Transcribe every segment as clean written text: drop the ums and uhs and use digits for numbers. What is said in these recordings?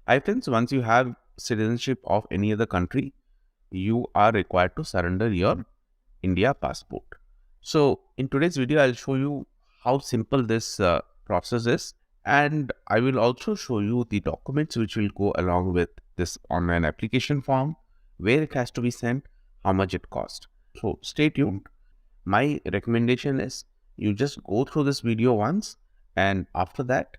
I think once you have citizenship of any other country, you are required to surrender your India passport. So in today's video, I'll show you how simple this process is, and I will also show you the documents which will go along with this online application form, where it has to be sent, how much it costs. So stay tuned. My recommendation is you just go through this video once, and after that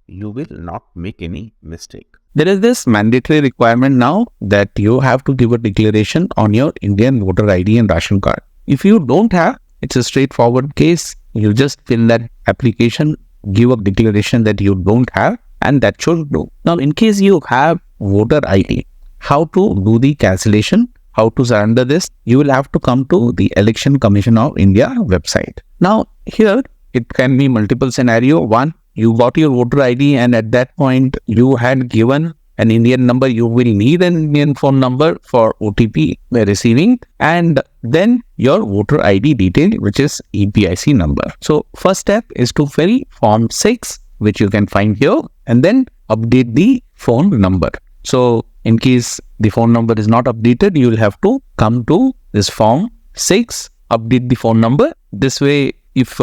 you will not make any mistake. There is this mandatory requirement now that you have to give a declaration on your Indian voter ID and ration card. If you don't have, it's a straightforward case. You just fill that application, give a declaration that you don't have, and that should do. Now, in case you have voter ID, how to do the cancellation, how to surrender this, you will have to come to the Election Commission of India website. Now, here it can be multiple scenario. One, you got your voter ID and at that point you had given an Indian number. You will need an Indian phone number for OTP receiving, and then your voter ID detail, which is EPIC number. So first step is to fill form 6, which you can find here, and then update the phone number. So in case the phone number is not updated, you will have to come to this form 6, update the phone number. This way, if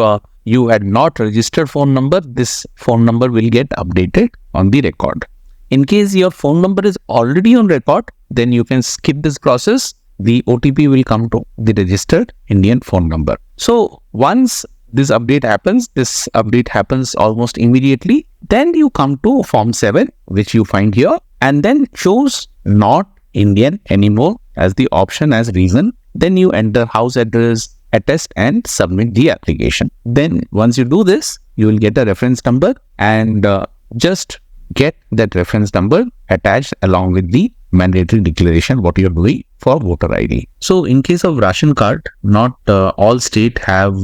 you had not registered phone number, this phone number will get updated on the record. In case your phone number is already on record, then you can skip this process. The OTP will come to the registered Indian phone number. So once this update happens almost immediately. Then you come to form 7, which you find here, and then choose not Indian anymore as the option as reason. Then you enter house address, attest, and submit the application. Then once you do this, you will get a reference number, and just get that reference number attached along with the mandatory declaration what you are doing for voter ID. So in case of ration card, not all state have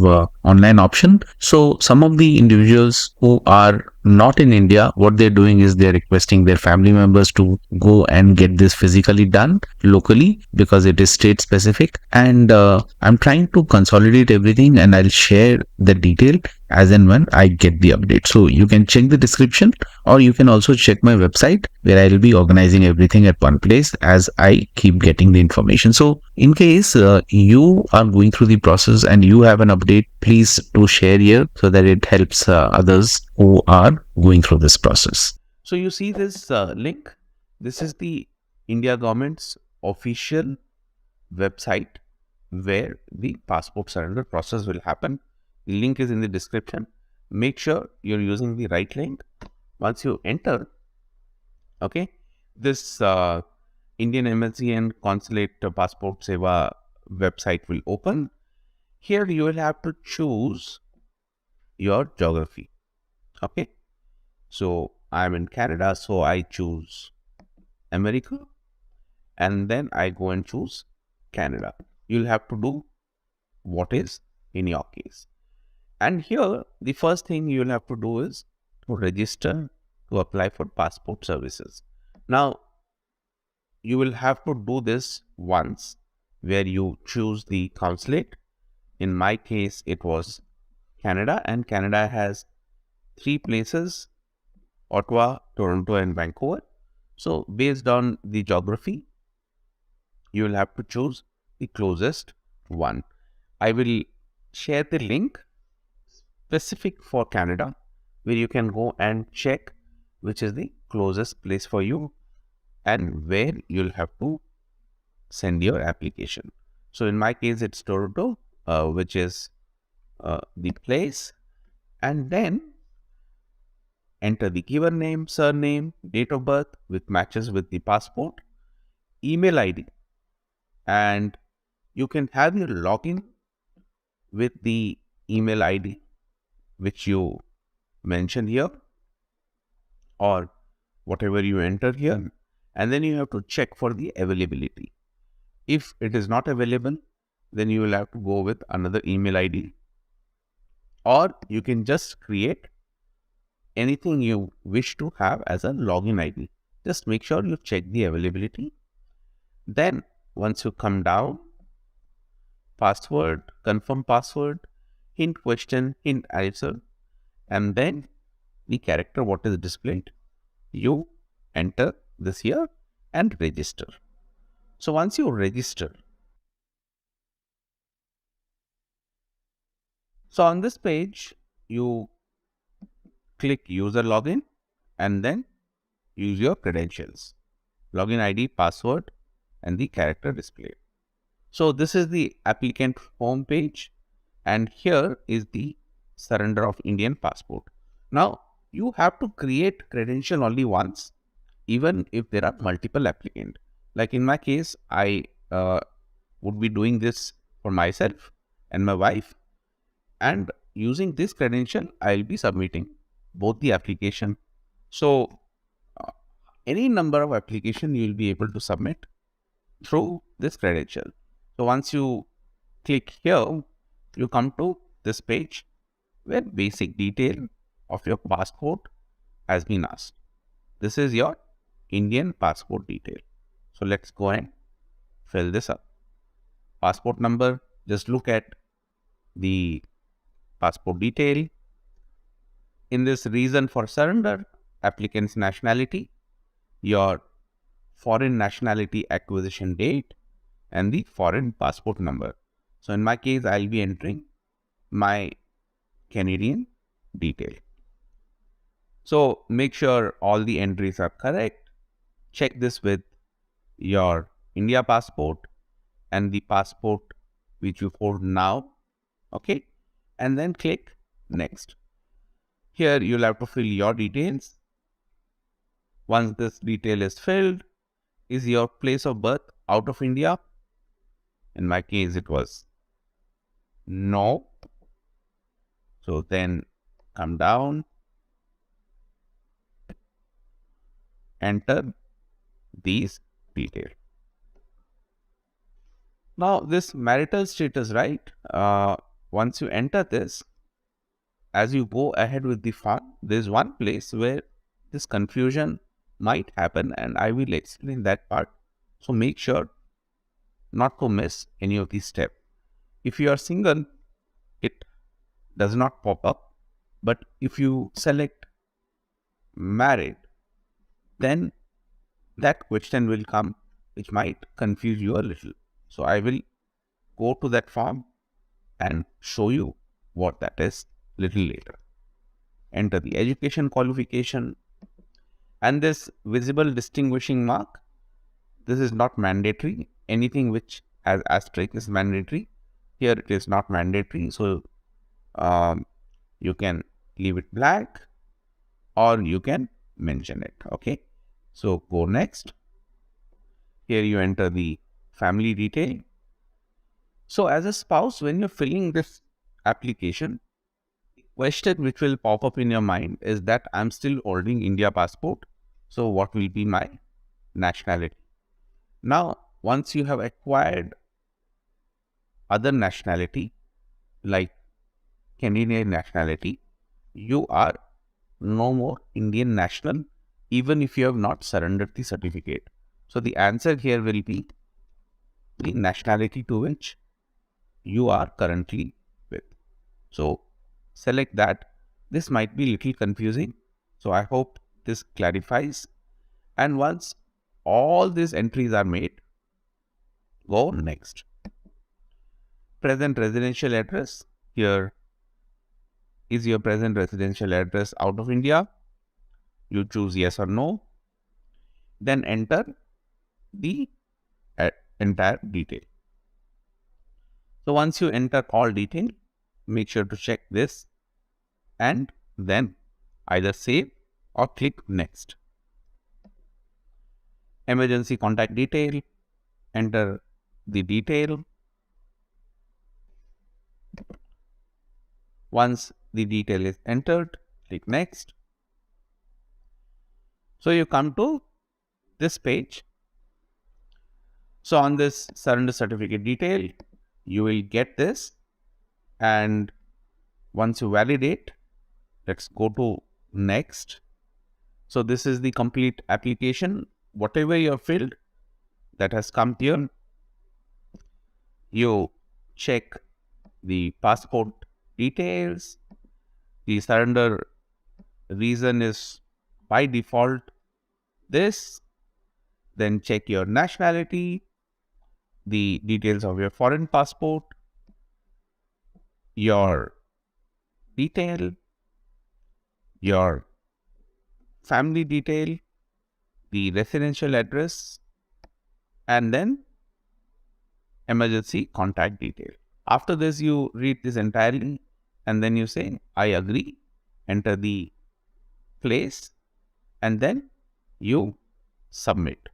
online option. So some of the individuals who are not in India, what they're doing is they're requesting their family members to go and get this physically done locally because it is state specific. And I'm trying to consolidate everything, and I'll share the detail as and when I get the update. So you can check the description, or you can also check my website where I'll be organizing everything at one place as I keep getting the information. So in case you are going through the process and you have an update, please do share here so that it helps others who are going through this process. So you see this link. This is the India government's official website where the passport surrender process will happen. The link is in the description. Make sure you're using the right link. Once you enter, okay, this Indian Embassy and Consulate Passport Seva website will open. Here you will have to choose your geography. Okay, so I'm in Canada, so I choose America, and then I go and choose Canada. You'll have to do what is in your case. And here, the first thing you'll have to do is to register to apply for passport services. Now, you will have to do this once, where you choose the consulate. In my case, it was Canada, and Canada has 3 places: Ottawa, Toronto, and Vancouver. So based on the geography, you will have to choose the closest one. I will share the link specific for Canada, where you can go and check which is the closest place for you and where you'll have to send your application. So in my case, it's Toronto, which is the place, and then enter the given name, surname, date of birth, which matches with the passport, email ID, and you can have your login with the email ID which you mention here, or whatever you enter here, and then you have to check for the availability. If it is not available, then you will have to go with another email ID, or you can just create anything you wish to have as a login ID. Just make sure you check the availability. Then once you come down, password, confirm password, hint question, hint answer, and then the character what is displayed, you enter this here and register. So once you register, so on this page, you click user login and then use your credentials, login ID, password, and the character display. So this is the applicant home page, and here is the surrender of Indian passport. Now you have to create credential only once, even if there are multiple applicants. Like in my case, I would be doing this for myself and my wife, and using this credential, I'll be submitting both the application. So uh, any number of application you will be able to submit through this credential. So once you click here, you come to this page where basic detail of your passport has been asked. This is your Indian passport detail. So let's go and fill this up. Passport number, just look at the passport detail. In this reason for surrender, applicant's nationality, your foreign nationality acquisition date, and the foreign passport number. So in my case, I'll be entering my Canadian detail. So make sure all the entries are correct. Check this with your India passport and the passport which you hold now. Okay. And then click next. Here you'll have to fill your details. Once this detail is filled, is your place of birth out of India? In my case, it was no. So then come down, enter these details. Now this marital status, right? Once you enter this, as you go ahead with the form, there's one place where this confusion might happen, and I will explain that part. So make sure not to miss any of these steps. If you are single, it does not pop up. But if you select married, then that question will come, which might confuse you a little. So I will go to that form and show you what that is little later. Enter the education qualification and this visible distinguishing mark. This is not mandatory. Anything which has asterisk is mandatory. Here it is not mandatory. So you can leave it blank or you can mention it. Okay. So go next. Here you enter the family detail. So as a spouse, when you're filling this application, the question which will pop up in your mind is that I'm still holding India passport. So what will be my nationality? Now, once you have acquired other nationality, like Canadian nationality, you are no more Indian national, even if you have not surrendered the certificate. So the answer here will be the nationality to which you are currently with. So select that. This might be little confusing. So I hope this clarifies. And once all these entries are made, go next. Present residential address. Here is your present residential address out of India. You choose yes or no. Then enter the entire detail. So once you enter all detail, make sure to check this and then either save or click next. Emergency contact detail, enter the detail. Once the detail is entered, click next. So you come to this page. So on this surrender certificate detail, you will get this, and once you validate, let's go to next. So this is the complete application. Whatever you have filled, that has come here. You check the passport details. The surrender reason is by default this, then check your nationality, the details of your foreign passport, your detail, your family detail, the residential address, and then emergency contact detail. After this, you read this entirely and then you say, I agree, enter the place, and then you submit.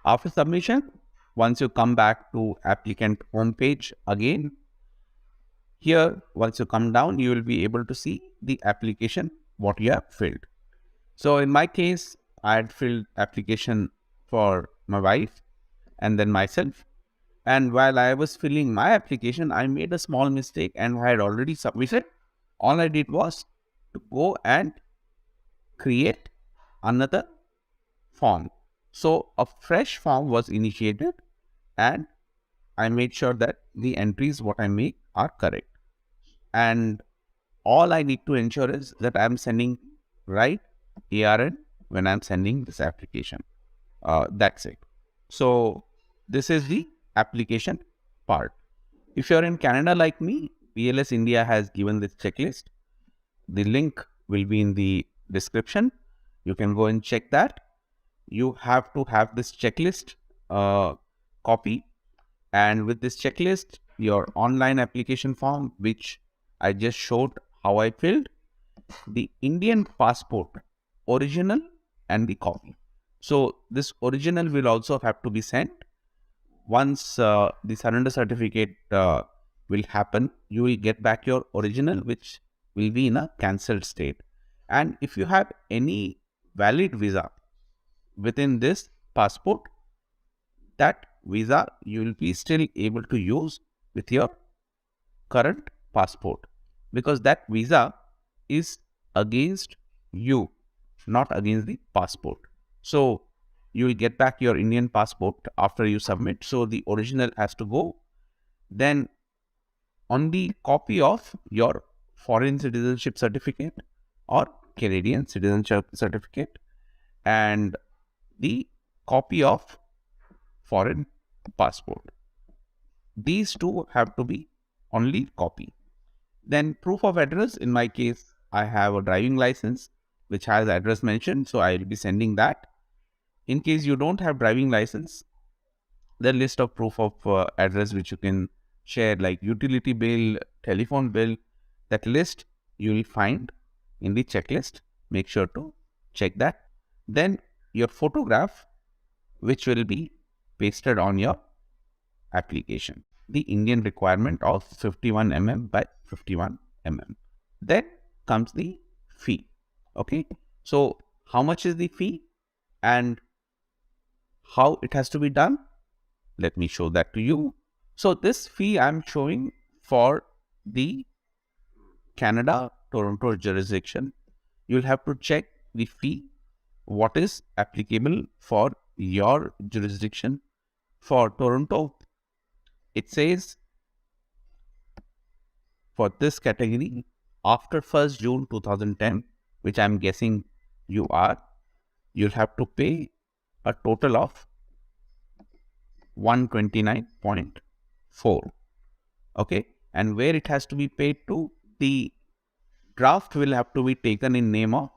After submission, once you come back to applicant homepage again, here, once you come down, you will be able to see the application, what you have filled. So in my case, I had filled application for my wife and then myself. And while I was filling my application, I made a small mistake and I had already submitted. All I did was to go and create another form. So a fresh form was initiated and I made sure that the entries what I make are correct. And all I need to ensure is that I'm sending right ARN when I'm sending this application. That's it. So this is the application part. If you're in Canada like me, BLS India has given this checklist. The link will be in the description. You can go and check that. You have to have this checklist copy, and with this checklist, your online application form, which I just showed how I filled, the Indian passport original and the copy. So this original will also have to be sent. Once the surrender certificate will happen, you will get back your original, which will be in a cancelled state. And if you have any valid visa within this passport, that visa you will be still able to use with your current passport, because that visa is against you, not against the passport. So you will get back your Indian passport after you submit. So the original has to go. Then on the copy of your foreign citizenship certificate or Canadian citizenship certificate, and the copy of foreign passport. These two have to be only copy. Then proof of address. In my case, I have a driving license which has address mentioned, so I will be sending that. In case you don't have driving license, the list of proof of address which you can share, like utility bill, telephone bill, that list you will find in the checklist. Make sure to check that. Then your photograph, which will be pasted on your application. The Indian requirement of 51 mm by 51 mm. Then comes the fee. Okay. So how much is the fee and how it has to be done? Let me show that to you. So this fee I'm showing for the Canada Toronto jurisdiction. You'll have to check the fee, what is applicable for your jurisdiction. For Toronto, it says for this category, after 1st June 2010, which I'm guessing you are, you'll have to pay a total of 129.4. Okay, and where it has to be paid to, the draft will have to be taken in name of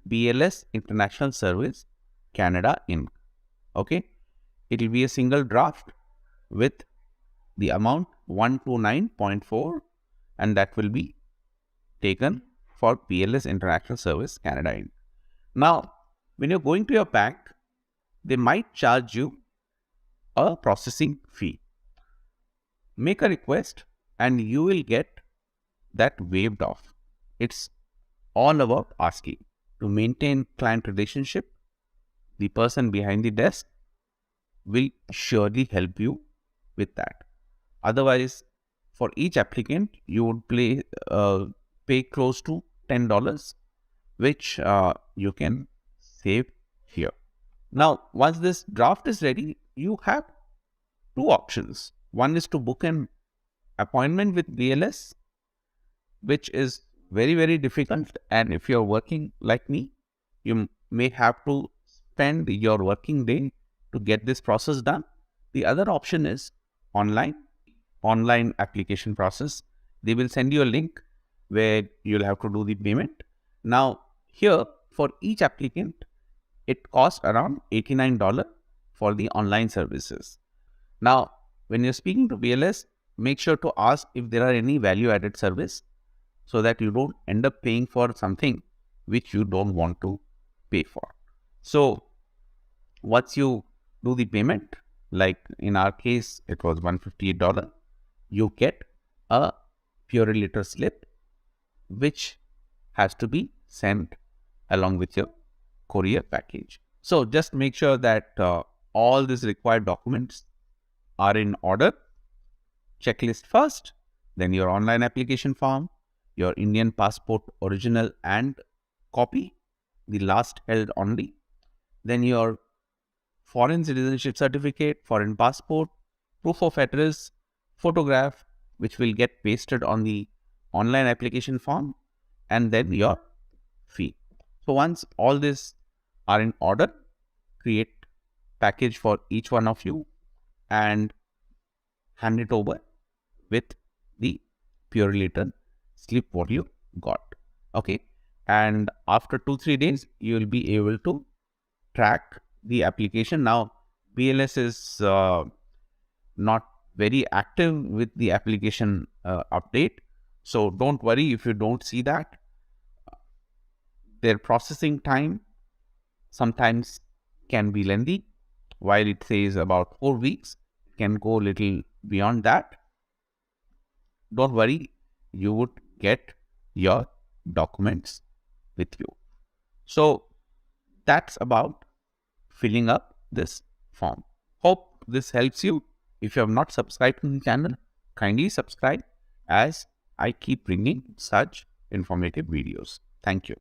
BLS International Service Canada Inc. Okay, it will be a single draft with the amount 129.4, and that will be taken for BLS International Service Canada Inc. Now, when you're going to your bank, they might charge you a processing fee. Make a request and you will get that waived off. It's all about asking. To maintain client relationship, the person behind the desk will surely help you with that. Otherwise, for each applicant, you would pay close to $10, which you can save here. Now, once this draft is ready, you have two options. One is to book an appointment with BLS, which is very, very difficult. And if you're working like me, you may have to spend your working day to get this process done. The other option is online application process. They will send you a link where you'll have to do the payment. Now, here for each applicant, it costs around $89 for the online services. Now, when you're speaking to BLS, make sure to ask if there are any value added service so that you don't end up paying for something which you don't want to pay for. So, once you do the payment, like in our case, it was $158, you get a Purelator slip which has to be sent along with your courier package. So just make sure that all these required documents are in order. Checklist first, then your online application form, your Indian passport original and copy, the last held only, then your foreign citizenship certificate, foreign passport, proof of address, photograph, which will get pasted on the online application form, and then your fee. So once all these are in order, create package for each one of you and hand it over with the Purelator slip what you got. Okay. And after 2-3 days, you will be able to track the application. Now, BLS is not very active with the application update. So don't worry if you don't see that. Their processing time sometimes can be lengthy. While it says about 4 weeks, it can go a little beyond that. Don't worry, you would get your documents with you. So that's about filling up this form. Hope this helps you. If you have not subscribed to the channel, kindly subscribe as I keep bringing such informative videos. Thank you.